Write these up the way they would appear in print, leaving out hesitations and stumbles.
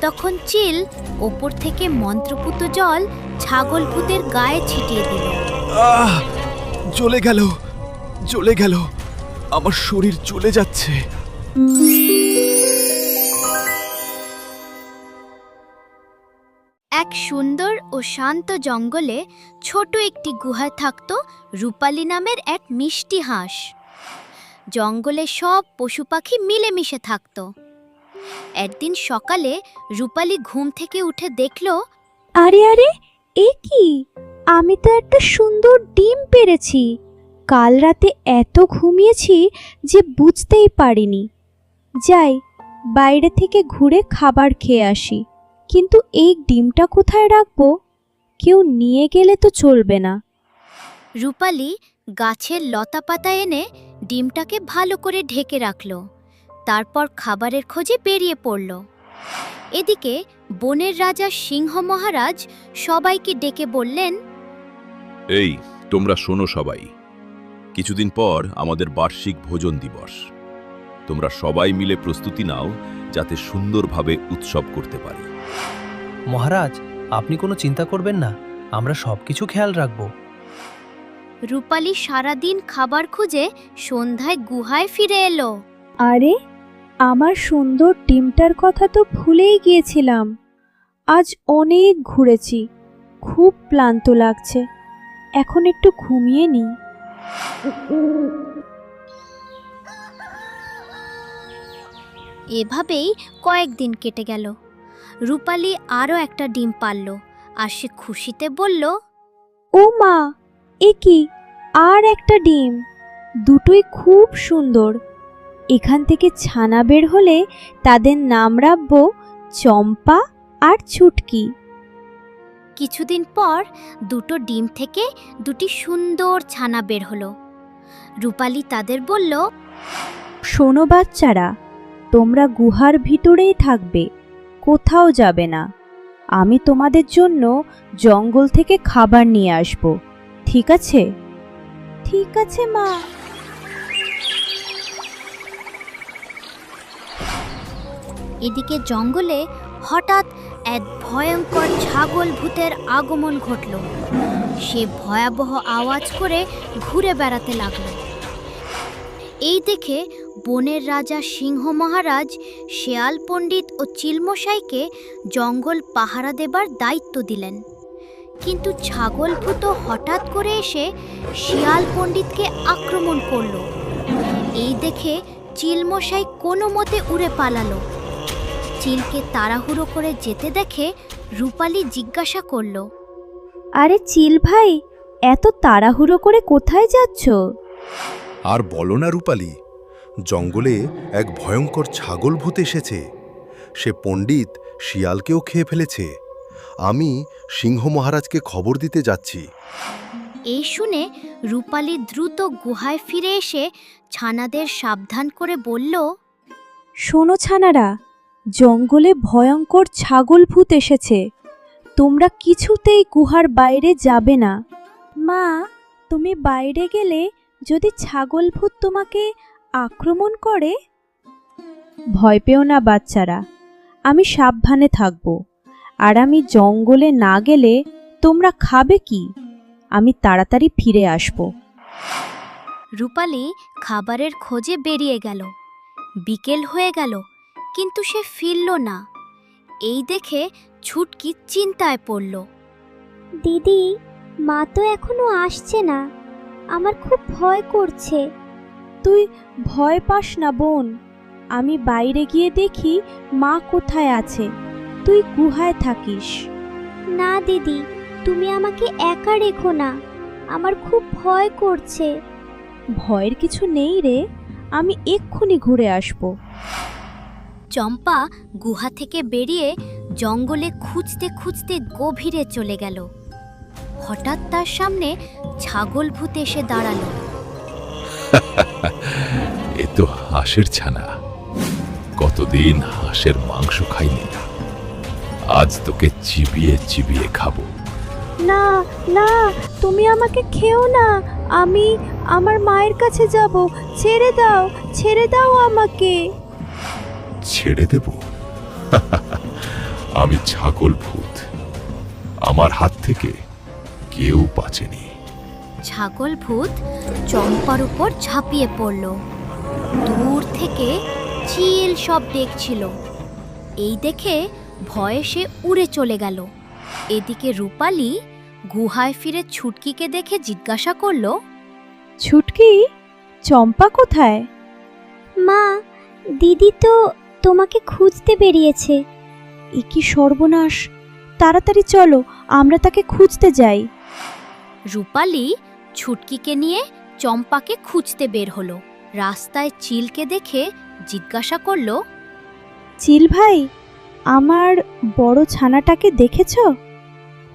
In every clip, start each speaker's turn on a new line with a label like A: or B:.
A: তখন চিল ওপর থেকে মন্ত্রপুত জল ছাগল ভূতের গায়ে ছিটিয়ে দিল।
B: আহ! জ্বলে গেল, জ্বলে গেল, আমার শরীর জ্বলে যাচ্ছে।
A: এক সুন্দর ও শান্ত জঙ্গলে ছোট একটি গুহায় থাকত রূপালী নামের এক মিষ্টি হাঁস। জঙ্গলে সব পশু পাখি মিলেমিশে থাকত। একদিন সকালে রূপালী ঘুম থেকে উঠে দেখল,
C: আরে আরে, এ কি? আমি তো একটা সুন্দর ডিম পেড়েছি। কাল রাতে এত ঘুমিয়েছি যে বুঝতেই পারিনি। যাই, বাইরে থেকে ঘুরে খাবার খেয়ে আসি। কিন্তু এই ডিমটা কোথায় রাখবো? কেউ নিয়ে গেলে তো চলবে না।
A: রূপালী গাছের লতা পাতা এনে ডিমটাকে ভালো করে ঢেকে রাখল। তারপর খাবারের খোঁজে বেরিয়ে পড়ল। এদিকে বনের রাজা সিংহ মহারাজ সবাইকে ডেকে বললেন,
D: এই তোমরা শোনো সবাই, কিছুদিন পর আমাদের বার্ষিক ভোজন দিবস। তোমরা সবাই মিলে প্রস্তুতি নাও যাতে সুন্দরভাবে উৎসব করতে পারি।
E: মহারাজ, আপনি কোনো চিন্তা করবেন না, আমরা সবকিছু খেয়াল রাখব।
A: রূপালী সারাদিন খাবার খুঁজে সন্ধ্যায় গুহায় ফিরে এলো।
C: আরে, আমার সুন্দর ডিমটার কথা তো ভুলেই গিয়েছিলাম। আজ অনেক ঘুরেছি, খুব ক্লান্ত লাগছে। এখন একটু ঘুমিয়ে নিই।
A: এভাবেই কয়েকদিন কেটে গেল। রূপালী আরও একটা ডিম পারল, আর সে খুশিতে বলল,
C: ও মা, এ কি? আর একটা ডিম! দুটোই খুব সুন্দর। এখান থেকে ছানা বের হলে তাদের নাম রাখবো চম্পা আর ছুটকি।
A: কিছুদিন পর দুটো ডিম থেকে দুটি সুন্দর ছানা বের হলো। রূপালী তাদের বলল,
C: শোনো বাচ্চারা, তোমরা গুহার ভিতরেই থাকবে, কোথাও যাবে না। আমি তোমাদের জন্য জঙ্গল থেকে খাবার নিয়ে আসব, ঠিক আছে? ঠিক আছে মা।
A: এদিকে জঙ্গলে হঠাৎ এক ভয়ঙ্কর ছাগল ভূতের আগমন ঘটল। সে ভয়াবহ আওয়াজ করে ঘুরে বেড়াতে লাগল। এই দেখে বনের রাজা সিংহ মহারাজ শেয়াল পণ্ডিত ও চিলমশাইকে জঙ্গল পাহারা দেবার দায়িত্ব দিলেন। কিন্তু ছাগল ভূত হঠাৎ করে এসে শিয়াল পণ্ডিতকে আক্রমণ করল। এই দেখে চিলমশাই কোনো মতে উড়ে পালালো। চিলকে তাড়াহুড়ো করে যেতে দেখে রূপালী জিজ্ঞাসা করল,
C: আরে চিল ভাই, এত তাড়াহুড়ো করে কোথায় যাচ্ছ?
F: আর বলো না রূপালী, জঙ্গলে এক ভয়ঙ্কর ছাগল ভূত এসেছে। সে পণ্ডিত শিয়ালকেও খেয়ে ফেলেছে। আমি সিংহ মহারাজকে খবর দিতে যাচ্ছি।
A: এই শুনে রূপালী দ্রুত গুহায় ফিরে এসে ছানাদের সাবধান করে বলল,
C: শোনো ছানারা, জঙ্গলে ভয়ঙ্কর ছাগল ভূত এসেছে। তোমরা কিছুতেই গুহার বাইরে যাবে না। মা, তুমি বাইরে গেলে যদি ছাগল ভূত তোমাকে আক্রমণ করে? ভয় পেও না বাচ্চারা, আমি সাবধানে থাকব। আর আমি জঙ্গলে না গেলে তোমরা খাবে কি? আমি তাড়াতাড়ি ফিরে আসব।
A: রূপালী খাবারের খোঁজে বেরিয়ে গেল। বিকেল হয়ে গেল, কিন্তু সে ফিরল না। এই দেখে ছুটকি চিন্তায় পড়ল।
G: দিদি, মা তো এখনো আসছে না। আমার খুব ভয় করছে।
C: তুই ভয় পাস না বোন, আমি বাইরে গিয়ে দেখি মা কোথায় আছে। তুই গুহায় থাকিস।
G: না দিদি, তুমি আমাকে একা রেখো না, আমার খুব ভয় করছে।
C: ভয়ের কিছু নেই রে, আমি এক্ষুনি ঘুরে আসব।
A: চম্পা গুহা থেকে বেরিয়ে জঙ্গলে খুঁজতে খুঁজতে গভীরে চলে গেল। হঠাৎ তার সামনে ছাগল ভূত এসে দাঁড়ালো।
D: এ তো হাঁসের ছানা, কতদিন হাঁসের মাংস খাইনি। আজ তোকে চিবিয়ে চিবিয়ে খাবো।
C: না না, তুমি আমাকে খেও না। আমি আমার মায়ের কাছে যাব। ছেড়ে দাও, ছেড়ে দাও আমাকে।
D: ছেড়ে দেব?
H: আমি ছাগল ভূত, আমার হাত থেকে কেউ বাঁচেনি।
A: ছাগল ভূত চম্পার উপর ঝাঁপিয়ে পড়ল। দূর থেকে চিল সব দেখছিল। এই দেখে ভয়ে সে উড়ে চলে গেল। এদিকে রূপালী গুহায় ফিরে ছুটকিকে দেখে জিজ্ঞাসা করল,
C: ছুটকি, চম্পা কোথায়?
G: মা, দিদি তো তোমাকে খুঁজতে বেরিয়েছে।
C: এ কি সর্বনাশ! তাড়াতাড়ি চলো, আমরা তাকে খুঁজতে যাই।
A: রূপালী ছুটকিকে নিয়ে চম্পাকে খুঁজতে বের হলো। রাস্তায় চিলকে দেখে জিজ্ঞাসা করল,
C: চিল ভাই, আমার বড় ছানাটাকে দেখেছ?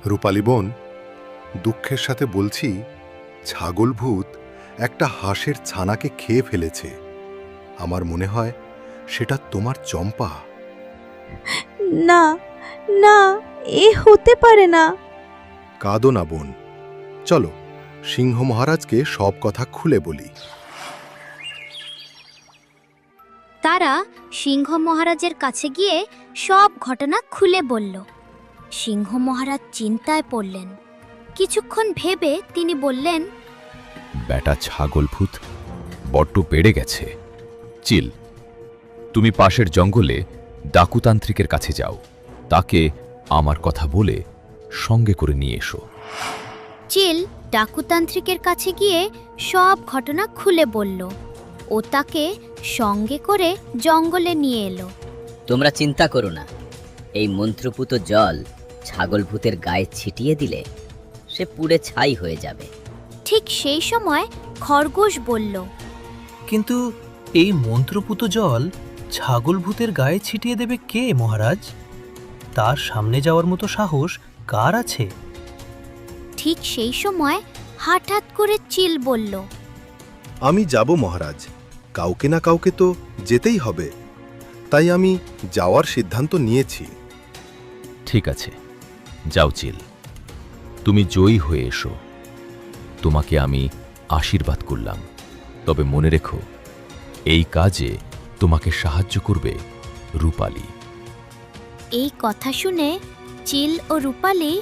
F: রূপালী বোন, দুঃখের সাথে বলছি, ছাগল ভূত একটা হাঁসের ছানাকে খেয়ে ফেলেছে। আমার মনে হয় সেটা তোমার চম্পা।
C: না না, এ হতে পারে না।
F: কাঁদো না বোন, চলো সিংহ মহারাজকে সব কথা খুলে বলি।
A: তারা সিংহ মহারাজের কাছে গিয়ে সব ঘটনা খুলে বলল। সিংহ মহারাজ চিন্তায় পড়লেন। কিছুক্ষণ ভেবে তিনি বললেন,
D: বেটা ছাগল ভূত বড্ড বেড়ে গেছে। চিল, তুমি পাশের জঙ্গলে ডাকুতান্ত্রিকের কাছে যাও, তাকে আমার কথা বলে সঙ্গে করে নিয়ে এসো।
A: চিল ডাকুতান্ত্রিকের কাছে গিয়ে সব ঘটনা খুলে বলল। ও তাকে সঙ্গে করে জঙ্গলে নিয়ে এলো।
I: তোমরা চিন্তা করো না, এই মন্ত্রপুত জল ছাগল ভূতের গায়ে ছিটিয়ে দিলে সে পুড়ে ছাই হয়ে যাবে।
A: ঠিক সেই সময় খরগোশ বলল,
E: কিন্তু এই মন্ত্রপুত জল ছাগল ভূতের গায়ে ছিটিয়ে দেবে কে মহারাজ? তার সামনে যাওয়ার মতো সাহস কার আছে?
A: ঠিক সেই সময় হঠাৎ করে চিল বলল,
F: আমি যাব মহারাজ, কাউকে না কাউকে তো যেতেই হবে, তাই আমি যাওয়ার সিদ্ধান্ত নিয়েছি।
D: ঠিক আছে, যাও চিল, তুমি জয়ী হয়ে এসো। তোমাকে আমি আশীর্বাদ করলাম, তবে মনে রেখো, এই কাজে তোমাকে সাহায্য করবে রূপালী।
A: এই কথা শুনে চিল ও রূপালী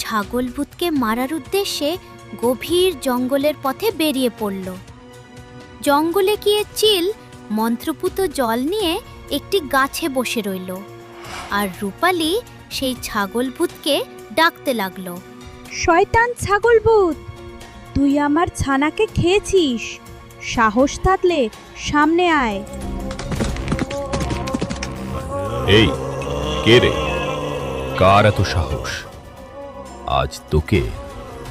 A: ছাগলভূতকে মারার উদ্দেশ্যে গভীর জঙ্গলের পথে বেরিয়ে পড়ল। জঙ্গলে গিয়ে চিল মন্ত্রপুত জল নিয়ে একটি গাছে বসে রইল, আর রূপালী সেই ছাগলভূতকে ডাকতে লাগলো,
C: শয়তান ছাগলভূত, তুই আমার ছানাকে খেয়েছিস, সাহস থাকলে সামনে আয়।
D: এই কে রে? কার এত সাহস? আজ তোকে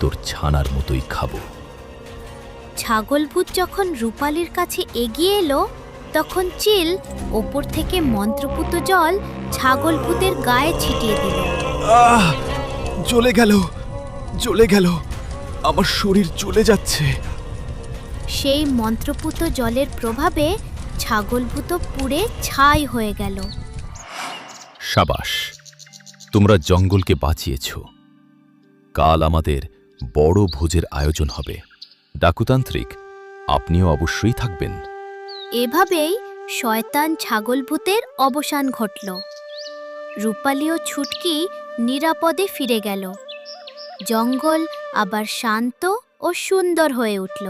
D: তোর ছানার মতোই খাবো।
A: ছাগলভূত যখন রূপালীর কাছে এগিয়ে এলো, তখন চিল ওপর থেকে মন্ত্রপুত জল ছাগলভূতের গায়ে ছিটিয়ে দিল।
B: আহ! জ্বলে গেল, জ্বলে গেল, আমার শরীর জ্বলে যাচ্ছে।
A: সেই মন্ত্রপুত জলের প্রভাবে ছাগলভূত পুড়ে ছাই হয়ে গেল।
D: সাবাস, তোমরা জঙ্গলকে বাঁচিয়েছ। কাল আমাদের বড় ভোজের আয়োজন হবে। ডাকুতান্ত্রিক, আপনিও অবশ্যই থাকবেন।
A: এভাবেই শয়তান ছাগলভূতের অবসান ঘটল। রূপালী ও ছুটকি নিরাপদে ফিরে গেল। জঙ্গল আবার শান্ত ও সুন্দর হয়ে উঠল।